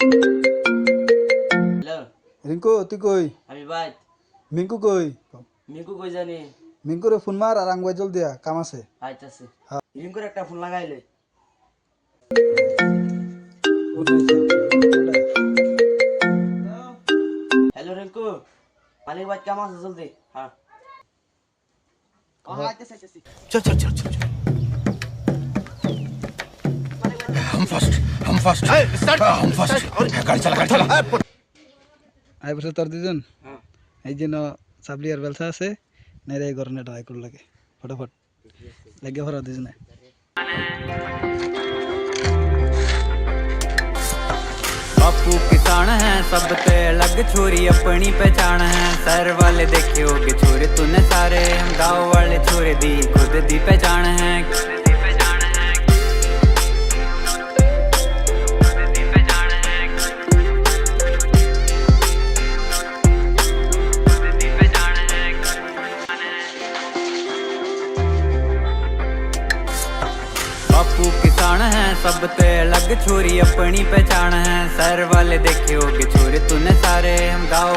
Hello Rinku তুই কই? আমি ভাই মিঙ্কু কই? মিকু কই জানি মিঙ্কুরে ফোন মার আর আঙ্গুয়াই জল দিয়া কাম আছে। আইতাছে রিঙ্কুর একটা ফোন লাগাইলে হ্যালো রিঙ্কু মালিক ভাই কেমন আছে জলদি হ্যাঁ আইতাছে चल चल चल चल चल। हम फर्स्ट हम फर्स्ट गाड़ी चला गाड़ी चला আই বসে তোর দুজন হ্যাঁ এই যে সাবলি আর বেলসা আছে নেরে এই গরনে ট্রাই করল লাগে ফটাফট লাগে ভরা দুজনে बापू किसान है सब ते अलग छोरी अपनी पहचान है। सर वाले देखे होगे छोरे तूने सारे, हम गाँव वाले छोरे दी खुद दी पहचान है। बापू किसान है सब ते अलग छोरी अपनी पहचान है। सर वाले देखे होगे छोरे तूने सारे, हम गाँव